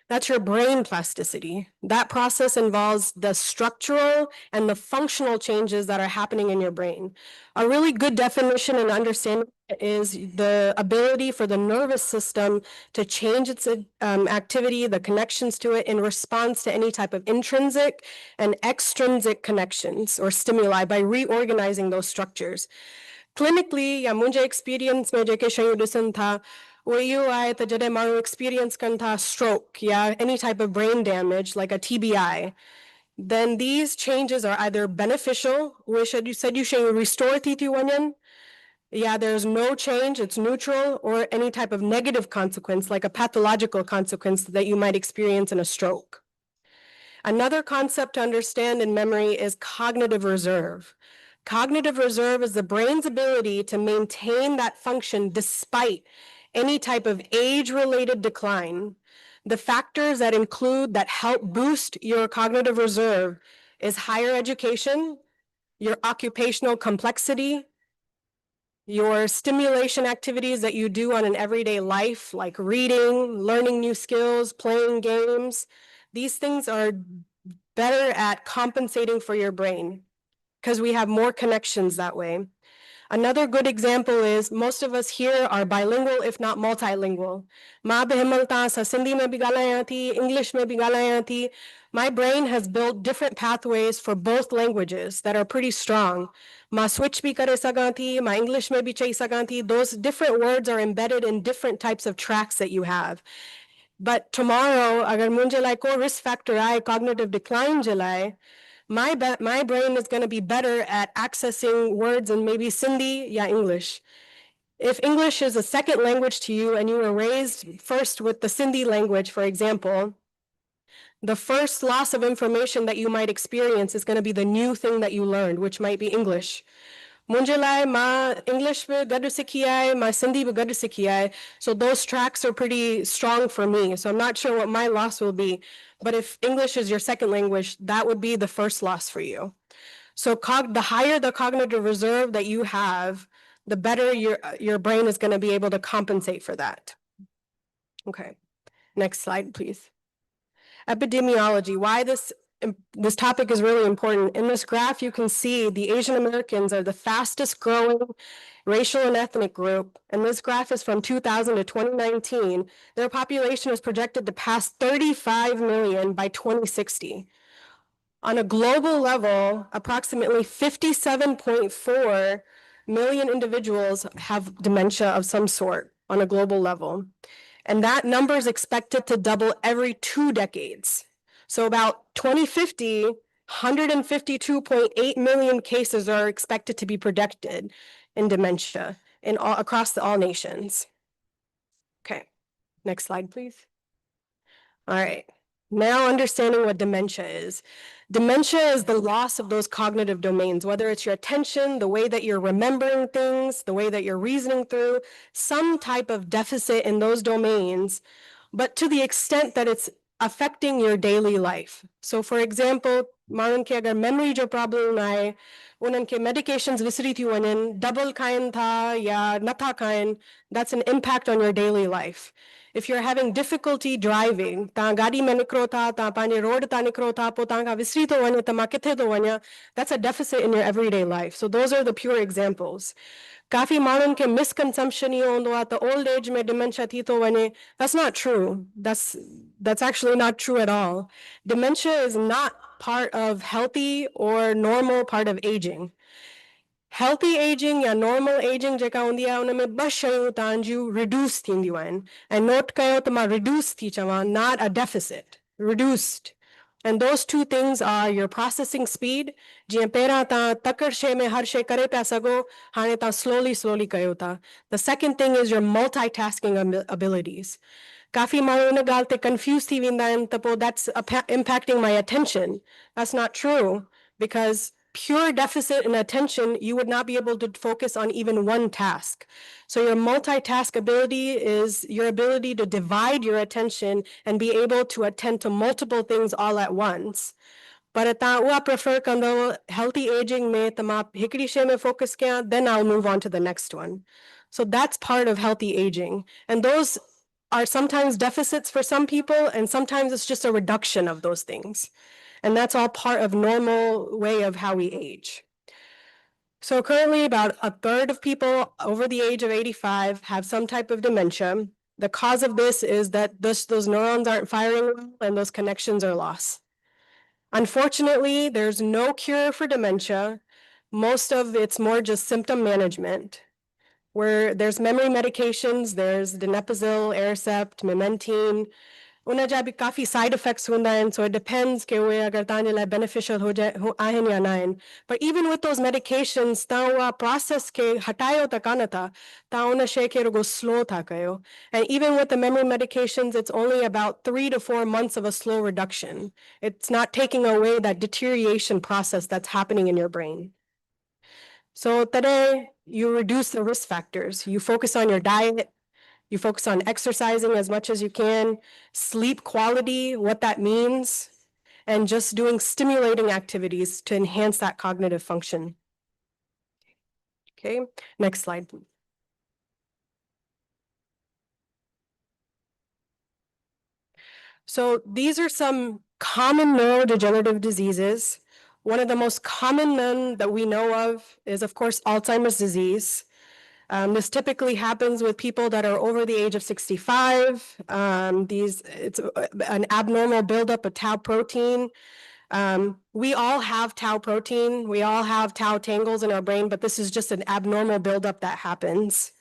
that's your brain plasticity. That process involves the structural and the functional changes that are happening in your brain. A really good definition and understanding is the ability for the nervous system to change its activity, the connections to it in response to any type of intrinsic and extrinsic connections or stimuli by reorganizing those structures. Clinically, या मुझे experience में जेके शयूं ॾिसनि था वो इहो आहे त जॾहिं माण्हू experience कनि था stroke या any type of brain damage like a TBI, then these changes are either beneficial, which you said you should restore थी थियूं वञनि, yeah, there's no change, it's neutral, or any type of negative consequence like a pathological consequence that you might experience in a stroke. Another concept to understand in memory is cognitive reserve. Cognitive reserve is the brain's ability to maintain that function despite any type of age-related decline. The factors that include that help boost your cognitive reserve is higher education, your occupational complexity, your stimulation activities that you do on an everyday life, like reading, learning new skills, playing games. These things are better at compensating for your brain because we have more connections that way. Another good example is most of us here are bilingual, if not multilingual. मां बि हिमल तां सां सिंधी में बि ॻाल्हायां थी, English में बि ॻाल्हायां थी. My brain has built different pathways for both languages that are pretty strong. मां switch बि करे सघां थी, मां English में बि चई सघां थी. Those different words are embedded in different types of tracks that you have. But tomorrow, agar मुंहिंजे लाइ को risk factor आहे cognitive decline जे लाइ, my brain is going to be better at accessing words in maybe Sindhi या English. If English is a second language to you and you were raised first with the Sindhi language, for example, the first loss of information that you might experience is going to be the new thing that you learned, which might be English. मुंहिंजे लाइ मां English बि गॾु सिखी आहे, मां Sindhi बि गॾु सिखी आहे. So those tracks are pretty strong for me. So I'm not sure what my loss will be. But if English is your second language, that would be the first loss for you. So the higher the cognitive reserve that you have, the better your brain is going to be able to compensate for that. Okay, next slide, please. Epidemiology, why this topic is really important. In this graph, you can see the Asian Americans are the fastest growing racial and ethnic group. And this graph is from 2000 to 2019. Their population is projected to pass 35 million by 2060. On a global level, approximately 57.4 million individuals have dementia of some sort on a global level. And that number is expected to double every 2 decades. So about 2050, 152.8 million cases are expected to be predicted in dementia across all nations. Okay, next slide, please. All right, now understanding what dementia is. Dementia is the loss of those cognitive domains, whether it's your attention, the way that you're remembering things, the way that you're reasoning through, some type of deficit in those domains, but to the extent that it's affecting your daily life. So for example, माण्हुनि खे अगर memory जो problem आहे, उन्हनि खे medications विसरी थियूं वञनि, double खाइनि था या नथा खाइनि, that's an impact on your daily life. If you're having difficulty driving, तव्हां गाॾी में निकिरो था, तव्हां पंहिंजे रोड तां निकिरो था, पोइ तव्हां खां विसरी थो वञे त मां किथे थो वञा, that's a deficit in your everyday life. So those are the pure examples. काफ़ी माण्हुनि खे misconception इहो हूंदो आहे त old age में dementia थी थो वञे. That's not true. That's actually not true at all. Dementia is not part of healthy or normal part of aging. Healthy aging या normal aging जेका हूंदी आहे उन में ॿ शयूं तव्हांजियूं reduce थींदियूं आहिनि. ऐं note कयो त मां reduce थी चवां, not a deficit, reduced. And those two things are your processing speed. जीअं पहिरां तव्हां तकड़ शइ में हर शइ करे पिया सघो, हाणे तव्हां slowly कयो था. The second thing is your multitasking abilities. Kafi maru nagalte confused tivindayan tapo that's impacting my attention. That's not true because pure deficit in attention, you would not be able to focus on even one task. So your multitask ability is your ability to divide your attention and be able to attend to multiple things all at once. But I prefer kando healthy aging me tama hikri she me focus kya, then I'll move on to the next one. So that's part of healthy aging. And those are sometimes deficits for some people, and sometimes it's just a reduction of those things. And that's all part of normal way of how we age. So currently about a third of people over the age of 85 have some type of dementia. The cause of this is that those neurons aren't firing well and those connections are lost. Unfortunately, there's no cure for dementia. Most of it's more just symptom management, where there's memory medications, there's donepezil, Aricept, memantine. Una jabi kafi side effects hunda hain, so it depends ke we agar tane la beneficial ho ahen ya nahin. But even with those medications, ta process ke hatayo ta kanata, ta una she ke go slow ta kayo. And even with the memory medications, it's only about 3 to 4 months of a slow reduction. It's not taking away that deterioration process that's happening in your brain. So today, you reduce the risk factors. You focus on your diet, you focus on exercising as much as you can, sleep quality, what that means, and just doing stimulating activities to enhance that cognitive function. Okay, next slide, please. So these are some common neurodegenerative diseases. One of the most common men that we know of is, of course, Alzheimer's disease. This typically happens with people that are over the age of 65. It's an abnormal buildup of tau protein. We all have tau protein. We all have tau tangles in our brain, but this is just an abnormal buildup that happens.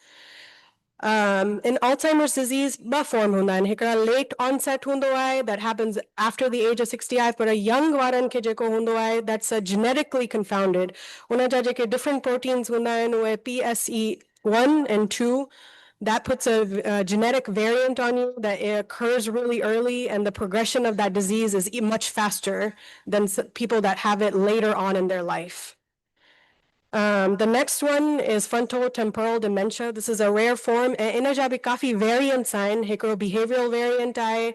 In Alzheimer's disease, ba form hundan hikra late onset hundo hai that happens after the age of 65, but a young waran ke jeko hundo hai that's genetically confounded. Una ja jeke different proteins hundan we PSE1 and 2. That puts a genetic variant on you that it occurs really early, and the progression of that disease is much faster than people that have it later on in their life. The next one is frontotemporal dementia. This is a rare form. Ina jabi kafi variant sign, hikro behavioral variant ai.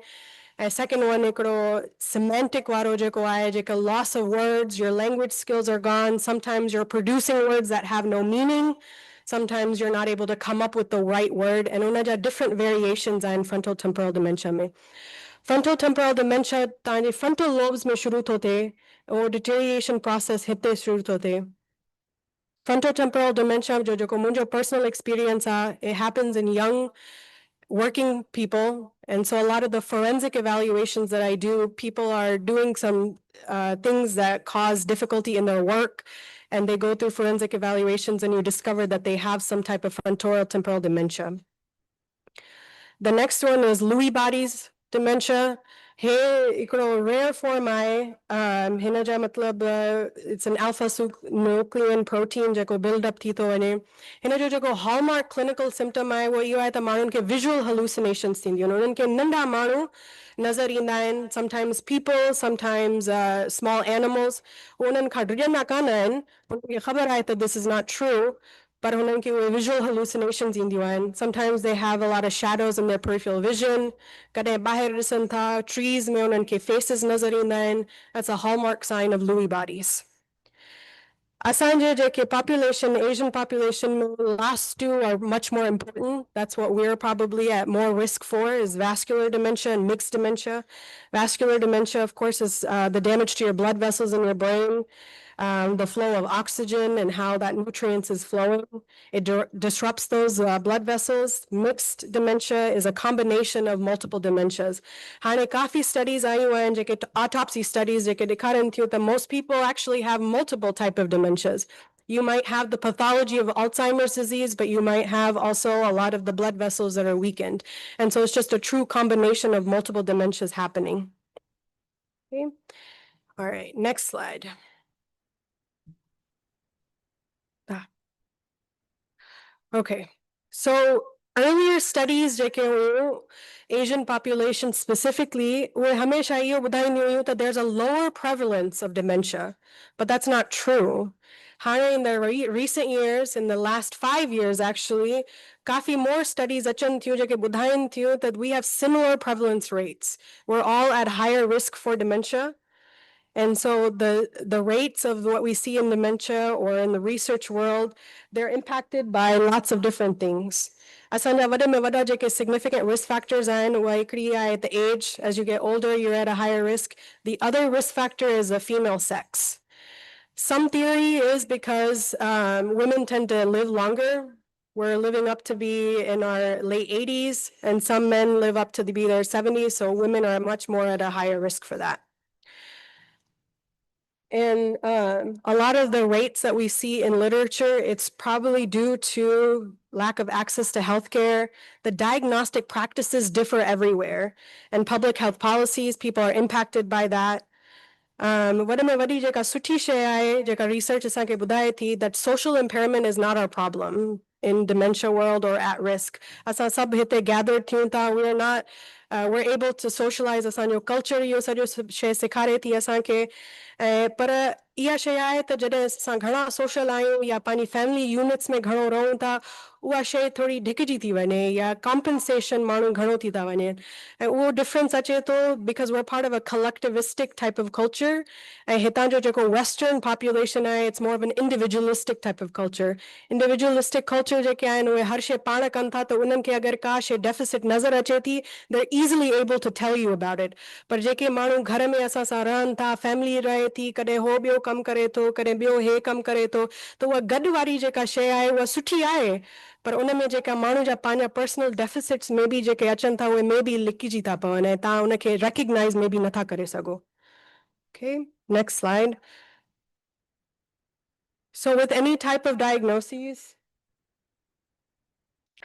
Second one, hikro semantic waro jeko ai, jeka loss of words, your language skills are gone. Sometimes you're producing words that have no meaning. Sometimes you're not able to come up with the right word. And unaja different variations in frontotemporal dementia mein. Frontotemporal dementia, tani frontal lobes mein shuru hote, or deterioration process hitte shuru hote. Frontotemporal dementia, Jojo personal experience, it happens in young working people. And so a lot of the forensic evaluations that I do, people are doing some things that cause difficulty in their work. And they go through forensic evaluations and you discover that they have some type of frontotemporal dementia. The next one is Lewy bodies dementia. Hey, rare form hinaja matlab it's an alpha nuclein protein jako build up tito ane. Hinaja jako hallmark clinical symptom wo iyo ta manun ke visual hallucinations tin you know unke nanda manu nazar indain, sometimes people, sometimes small animals. Unan kadriya nakanan unke khabar hai that this is not true. But visual hallucinations in diwan. Sometimes they have a lot of shadows in their peripheral vision. Kade bahir risanta, trees mein unke faces nazarindain. That's a hallmark sign of Lewy bodies. Asanje jeke population, Asian population, last two are much more important. That's what we're probably at more risk for is vascular dementia and mixed dementia. Vascular dementia, of course, is the damage to your blood vessels in your brain. The flow of oxygen and how that nutrients is flowing. It disrupts those blood vessels. Mixed dementia is a combination of multiple dementias. Hane kafi studies ayuan jeke autopsy studies jeke dikaran that most people actually have multiple type of dementias. You might have the pathology of Alzheimer's disease, but you might have also a lot of the blood vessels that are weakened. And so it's just a true combination of multiple dementias happening. Okay. All right, next slide. Okay, so Earlier studies जेके हुयूं Asian population specifically उहे हमेशा इहो ॿुधाईंदियूं हुयूं that there's a lower prevalence of dementia, but that's not true. हाणे in the recent years, in the last 5 years actually, काफ़ी more studies अचनि थियूं जेके ॿुधाइनि थियूं that we have similar prevalence rates. We're all at higher risk for dementia. And so the rates of what we see in dementia or in the research world, they're impacted by lots of different things. असांजा वॾे में वॾा जेके significant risk factors आहिनि उहा हिकिड़ी आहे at the age. As you get older, you're at a higher risk. The other risk factor is the female sex. Some theory is because women tend to live longer. We're living up to be in our late 80s, and some men live up to be their 70s, so women are much more at a higher risk for that. And a lot of the rates that we see in literature, it's probably due to lack of access to healthcare. The diagnostic practices differ everywhere, and public health policies, people are impacted by that. वॾे में वॾी जेका सुठी शइ आहे जेका research असांखे ॿुधाए थी that social impairment is not our problem in dementia world or at risk. असां सभु हिते gathered थियूं था, we are not we're able to socialize. असांजो culture इहो सॼो शइ सेखारे थी असांखे पर इहा शइ आहे त जॾहिं असां घणा social आहियूं या पंहिंजी family units में घणो रहूं था उहा शइ थोरी ढिकजी थी वञे या compensation माण्हू घणो थी था वञनि ऐं उहो difference अचे थो because we're part of a collectivistic type of culture ऐं हितां जो जेको western population आहे it's more of an individualistic type of culture. Individualistic culture जेके आहिनि उहे हर शइ पाण कनि था त उन्हनि खे अगरि का शइ deficit नज़र अचे थी they're easily able to tell you about it. पर जेके माण्हू घर में असां सां रहनि था family रहे थी कॾहिं हो ॿियो कमु करे थो कॾहिं ॿियो हे कमु करे थो त उहा गॾु वारी जेका शइ आहे उहा सुठी आहे पर उन में जेका माण्हू जा पंहिंजा पर्सनल डेफिसिट्स में बि जेके अचनि था उहे में बि लिकिजी था पवनि ऐं तव्हां उनखे रेकग्नाइज़ में बि नथा करे सघो. Okay, next slide. So with any type of diagnoses,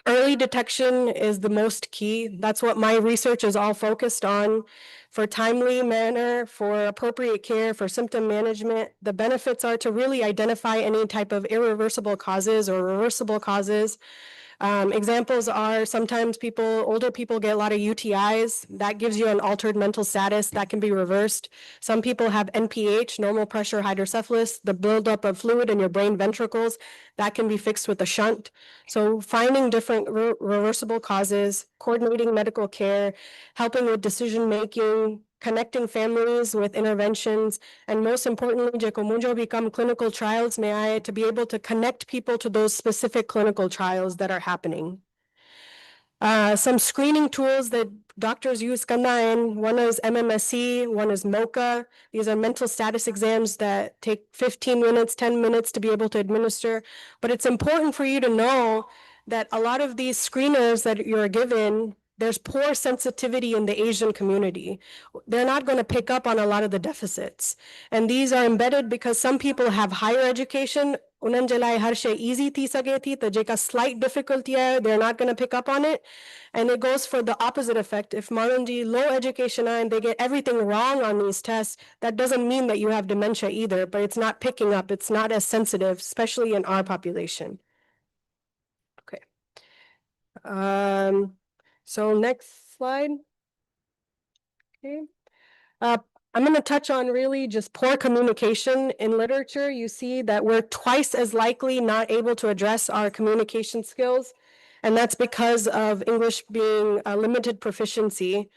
early detection is the most key. That's what my research is all focused on. For timely manner, for appropriate care, for symptom management, the benefits are to really identify any type of irreversible causes or reversible causes. Examples are sometimes older people get a lot of UTIs. That gives you an altered mental status that can be reversed. Some people have NPH, normal pressure hydrocephalus, the buildup of fluid in your brain ventricles. That can be fixed with a shunt. So finding different reversible causes, coordinating medical care, helping with decision making, connecting families with interventions, and most importantly, जेको मुंहिंजो become clinical trials में आहे to be able to connect people to those specific clinical trials that are happening. Some screening tools that doctors use कंदा आहिनि. One is MMSE, one is MOCA. These are mental status exams that take 15 minutes, 10 minutes to be able to administer. But it's important for you to know that a lot of these screeners that you're given, there's poor sensitivity in the Asian community. They're not going to pick up on a lot of the deficits. And these are embedded because some people have higher education. उन्हनि जे लाइ हर शइ easy थी सघे थी त जेका slight difficulty आहे they're not going to pick up on it. And it goes for the opposite effect. If माण्हुनि जी low education आहे and they get everything wrong on these tests, that doesn't mean that you have dementia either, but it's not picking up. It's not as sensitive, especially in our population. Okay. So next slide. Okay. I'm going to touch on really just poor communication. In literature, you see that we're twice as likely not able to address our communication skills, and that's because of English being a limited proficiency.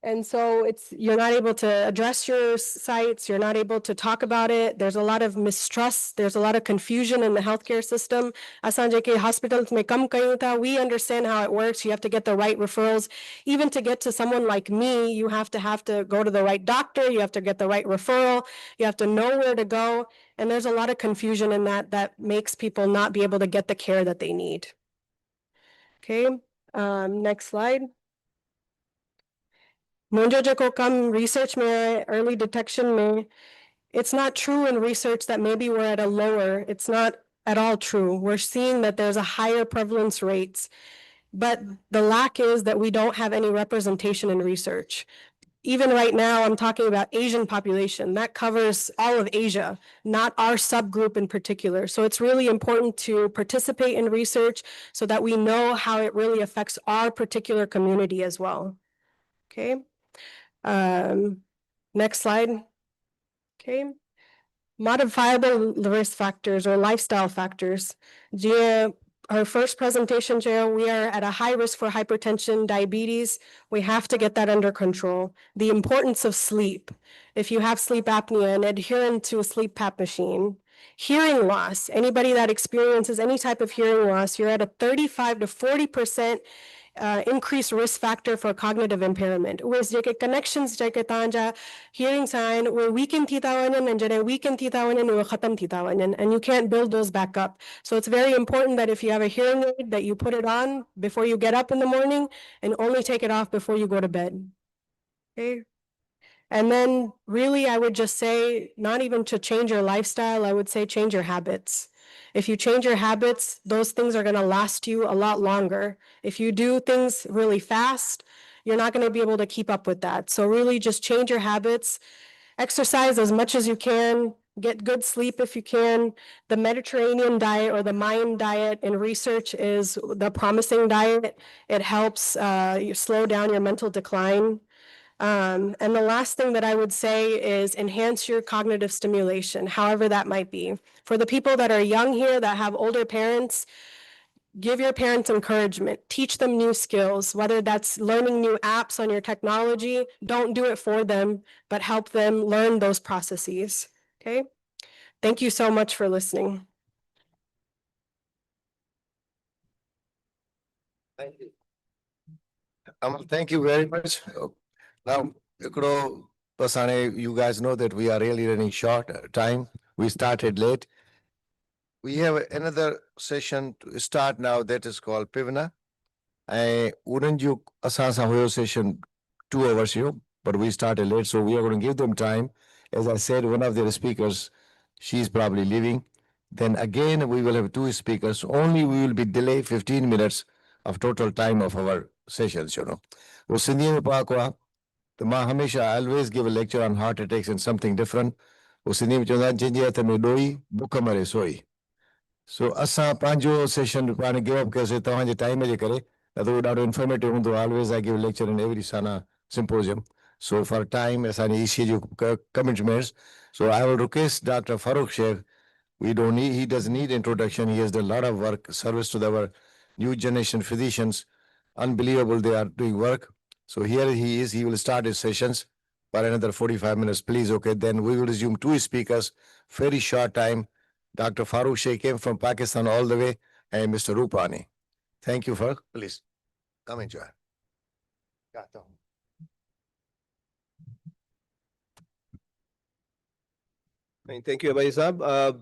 And so you're not able to address your sites, you're not able to talk about it. There's a lot of mistrust, there's a lot of confusion in the healthcare system. असां जेके hospitals में कम कयूं था, we understand how it works. You have to get the right referrals. Even to get to someone like me, you have to go to the right doctor, you have to get the right referral, you have to know where to go. And there's a lot of confusion in that makes people not be able to get the care that they need. Okay, next slide. मुंहिंजो जेको कम research में early detection में, it's not true in research that maybe we're at a lower, it's not at all true. We're seeing that there's a higher prevalence rates, but the lack is that we don't have any representation in research. even right now, I'm talking about Asian population. That covers all of Asia, not our subgroup in particular. So it's really important to participate in research so that we know how it really affects our particular community as well. Okay. Next slide. Okay. Modifiable risk factors or lifestyle factors. Gia, our first presentation, Gia, we are at a high risk for hypertension, diabetes. We have to get that under control. The importance of sleep. If you have sleep apnea and adherent to a sleep PAP machine. Hearing loss. Anybody that experiences any type of hearing loss, you're at a 35 to 40% increased risk factor for cognitive impairment. Whereas jake connections jake tanja hearing sign where weaken titawanan and jane weaken titawanan or khatam titawanan, and you can't build those back up. So it's very important that if you have a hearing aid that you put it on before you get up in the morning and only take it off before you go to bed. Okay. And then really, I would just say, not even to change your lifestyle, I would say change your habits. If you change your habits, those things are going to last you a lot longer. If you do things really fast, you're not going to be able to keep up with that. So really just change your habits, exercise as much as you can, get good sleep if you can. The Mediterranean diet or the Mayan diet in research is the promising diet. It helps you slow down your mental decline. And the last thing that I would say is enhance your cognitive stimulation, however that might be. For the people that are young here that have older parents, give your parents encouragement, teach them new skills, whether that's learning new apps on your technology, don't do it for them, but help them learn those processes, okay? Thank you so much for listening. Thank you. Thank you very much. Now, Pasane, you guys know that we are really running short time. We started late. We have another session to start now that is called Pivna. I wouldn't you Asasa Hoyo session 2 hours you, but we started late, so we are going to give them time. As I said, one of their speakers, she's probably leaving. Then again, we will have two speakers. Only we will be delayed 15 minutes of total time of our sessions, वो सिंधी में पाक हुआ तो मां हमेशा I always give a lecture on heart attacks and something different. वो सिंधी में चवंदा आहिनि जंहिंजे हथ में ॾोई बुख मरे सोई. So असां पंहिंजो सेशन पाण गिव अप कयोसीं तव्हांजे टाइम जे करे त उहो ॾाढो इंफॉर्मेटिव हूंदो. Always I give a lecture in every Sana symposium. So for time असांजी EC जो commitments. So I will request Dr. Farooq Sheikh. He doesn't need introduction. He has done a lot of work, service to our new generation physicians. Unbelievable, they are doing work. So here he is. He will start his sessions for another 45 minutes, please. Okay, then we will resume two speakers, very short time. Dr. Farooq Sheikh came from Pakistan all the way, and Mr. Rupani. Thank you, Farooq. Please come enjoy. Thank you, Abhay Saab.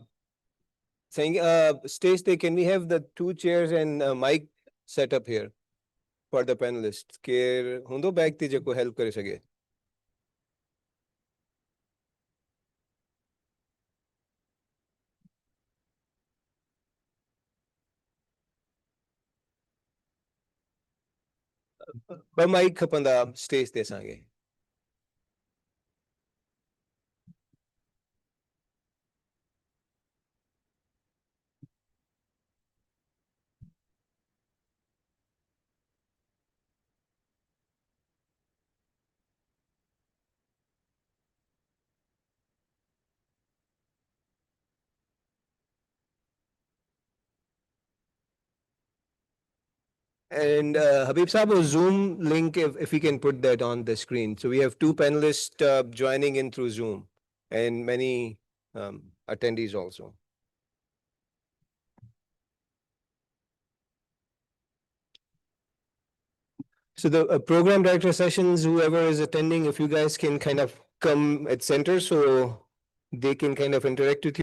Stage, can we have the two chairs and mic set up here for the panelists? Ke hundo back ti jako help kare sage. Ba mic khapanda stage te sange. And Habib Saab, Zoom link, if we can put that on the screen. So we have two panelists joining in through Zoom and many attendees also. So the program director sessions, whoever is attending, if you guys can kind of come at center so they can kind of interact with you.